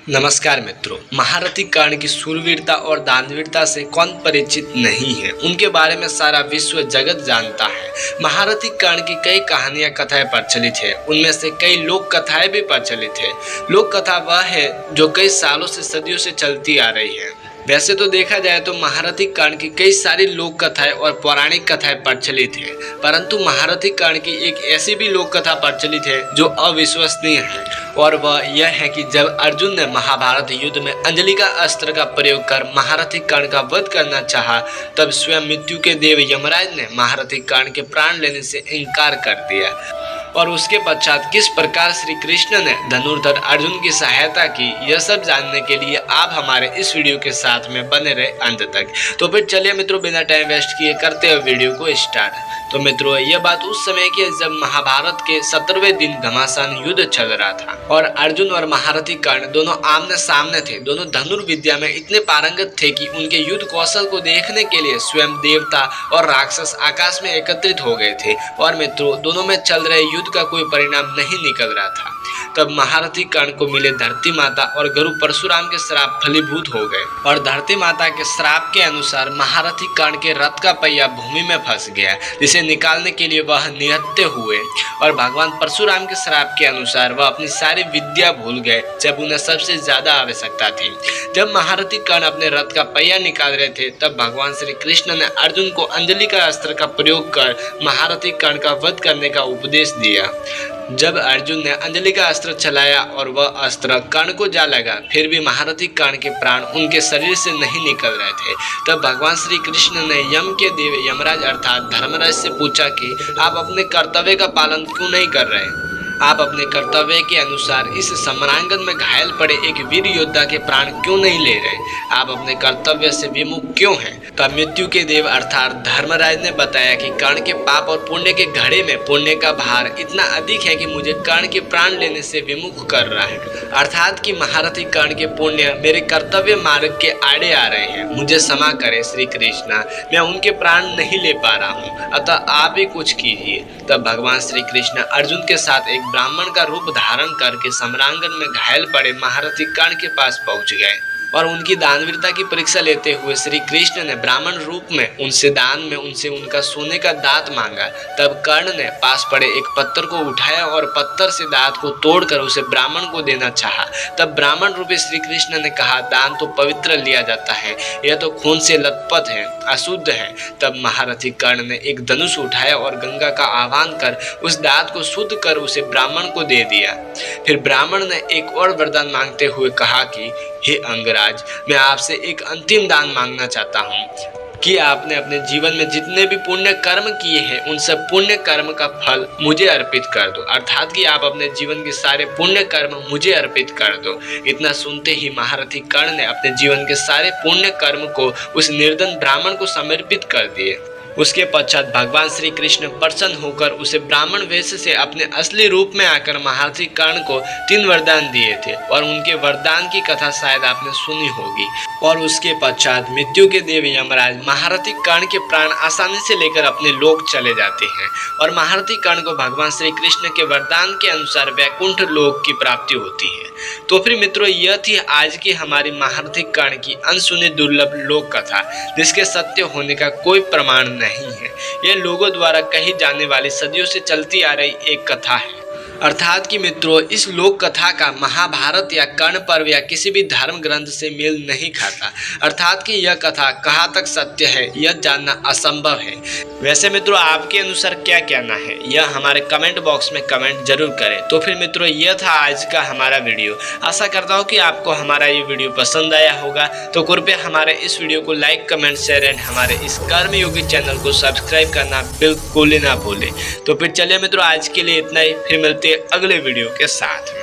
नमस्कार मित्रों, महारथी कर्ण की शूरवीरता और दानवीरता से कौन परिचित नहीं है। उनके बारे में सारा विश्व जगत जानता है। महारथी कर्ण की कई कहानियां कथाएं प्रचलित है, उनमें से कई लोक कथाएं भी प्रचलित है। लोक कथा वह है जो कई सालों से सदियों से चलती आ रही है। वैसे तो देखा जाए तो महारथी कर्ण की कई सारी लोक कथाएं और पौराणिक कथाएं प्रचलित है, परंतु महारथी कर्ण की एक ऐसी भी लोक कथा प्रचलित है जो अविश्वसनीय है, और वह यह है कि जब अर्जुन ने महाभारत युद्ध में अंजलि का अस्त्र का प्रयोग कर महारथी कर्ण का वध करना चाहा, तब स्वयं मृत्यु के देव यमराज ने महारथी कर्ण के प्राण लेने से इनकार कर दिया। और उसके पश्चात किस प्रकार श्री कृष्ण ने धनुर्धर अर्जुन की सहायता की, यह सब जानने के लिए आप हमारे इस वीडियो के साथ में बने रहे अंत तक। तो फिर चलिए मित्रों, बिना टाइम वेस्ट किए करते हुए वीडियो को स्टार्ट। तो मित्रों, यह बात उस समय की जब महाभारत के 17वें दिन घमासान युद्ध चल रहा था और अर्जुन और महारथी कर्ण दोनों आमने सामने थे। दोनों धनुर्विद्या में इतने पारंगत थे कि उनके युद्ध कौशल को देखने के लिए स्वयं देवता और राक्षस आकाश में एकत्रित हो गए थे। और मित्रों, दोनों में चल रहे युद्ध का कोई परिणाम नहीं निकल रहा था। तब महारथी कर्ण को मिले धरती माता और गुरु परशुराम के श्राप फलीभूत हो गए, और धरती माता के श्राप के अनुसार महारथी कर्ण के रथ का पहिया भूमि में फंस गया, जिसे निकालने के लिए वह निहत्थे हुए। और भगवान परशुराम के श्राप के अनुसार वह अपनी सारी विद्या भूल गए जब उन्हें सबसे ज्यादा आवश्यकता थी। जब महारथी कर्ण अपने रथ का पहिया निकाल रहे थे, तब भगवान श्री कृष्ण ने अर्जुन को अंजलि का अस्त्र का प्रयोग कर महारथी कर्ण का वध करने का उपदेश दिया। जब अर्जुन ने अंजलि का अस्त्र चलाया और वह अस्त्र कर्ण को जा लगा, फिर भी महारथी कर्ण के प्राण उनके शरीर से नहीं निकल रहे थे। तब भगवान श्री कृष्ण ने यम के देव यमराज अर्थात धर्मराज से पूछा कि आप अपने कर्तव्य का पालन क्यों नहीं कर रहे? आप अपने कर्तव्य के अनुसार इस समरांगन में घायल पड़े एक वीर योद्धा के प्राण क्यों नहीं ले रहे? आप अपने कर्तव्य से विमुख क्यों हैं? तब मृत्यु के देव अर्थात धर्मराज ने बताया कि कर्ण के पाप और पुण्य के घड़े में पुण्य का भार इतना अधिक है कि मुझे कर्ण के प्राण लेने से विमुख कर रहा है। अर्थात कि महारथी कर्ण के पुण्य मेरे कर्तव्य मार्ग के आड़े आ रहे हैं। मुझे क्षमा करे श्री कृष्णा, मैं उनके प्राण नहीं ले पा रहा हूँ, अतः आप ही कुछ कीजिए। तब भगवान श्री कृष्ण अर्जुन के साथ एक ब्राह्मण का रूप धारण करके सम्रांगन में घायल पड़े महारथी कर्ण के पास पहुंच गए, और उनकी दानवीरता की परीक्षा लेते हुए श्री कृष्ण ने ब्राह्मण रूप में उनसे दान में उनसे उनका सोने का दांत मांगा। तब कर्ण ने पास पड़े एक पत्थर को उठाया और पत्थर से दांत को तोड़कर उसे ब्राह्मण को देना चाहा। तब ब्राह्मण रूपी श्री कृष्ण ने कहा, दान तो पवित्र लिया जाता है, यह तो खून से लथपथ है, अशुद्ध है। तब महारथी कर्ण ने एक धनुष उठाया और गंगा का आह्वान कर उस दांत को शुद्ध कर उसे ब्राह्मण को दे दिया। फिर ब्राह्मण ने एक और वरदान मांगते हुए कहा कि हे अंगराज, मैं आपसे एक अंतिम दान मांगना चाहता हूँ कि आपने अपने जीवन में जितने भी पुण्य कर्म किए हैं उन सब पुण्य कर्म का फल मुझे अर्पित कर दो। अर्थात कि आप अपने जीवन के सारे पुण्य कर्म मुझे अर्पित कर दो। इतना सुनते ही महारथी कर्ण ने अपने जीवन के सारे पुण्य कर्म को उस निर्धन ब्राह्मण को समर्पित कर दिए। उसके पश्चात भगवान श्री कृष्ण प्रसन्न होकर उसे ब्राह्मण वेश से अपने असली रूप में आकर महारथी कर्ण को 3 वरदान दिए थे, और उनके वरदान की कथा शायद आपने सुनी होगी। और उसके पश्चात मृत्यु के देव यमराज महारथी कर्ण के प्राण आसानी से लेकर अपने लोक चले जाते हैं, और महारथी कर्ण को भगवान श्री कृष्ण के वरदान के अनुसार वैकुंठ लोक की प्राप्ति होती है। तो फिर मित्रों, यह थी आज की हमारी महारथी कर्ण की अनसुनी दुर्लभ लोक कथा, जिसके सत्य होने का कोई प्रमाण नहीं है। यह लोगों द्वारा कही जाने वाली सदियों से चलती आ रही एक कथा है। अर्थात कि मित्रों, इस लोक कथा का महाभारत या कर्ण पर्व या किसी भी धर्म ग्रंथ से मेल नहीं खाता। अर्थात कि यह कथा कहाँ तक सत्य है यह जानना असंभव है। वैसे मित्रों, आपके अनुसार क्या कहना है यह हमारे कमेंट बॉक्स में कमेंट जरूर करें। तो फिर मित्रों, यह था आज का हमारा वीडियो। आशा करता हूँ कि आपको हमारा ये वीडियो पसंद आया होगा। तो कृपया हमारे इस वीडियो को लाइक, कमेंट, शेयर एंड हमारे इस कर्मयोगी चैनल को सब्सक्राइब करना बिल्कुल ही ना भूलें। तो फिर चलिए मित्रों, आज के लिए इतना ही। फिर मिलते हैं अगले वीडियो के साथ में।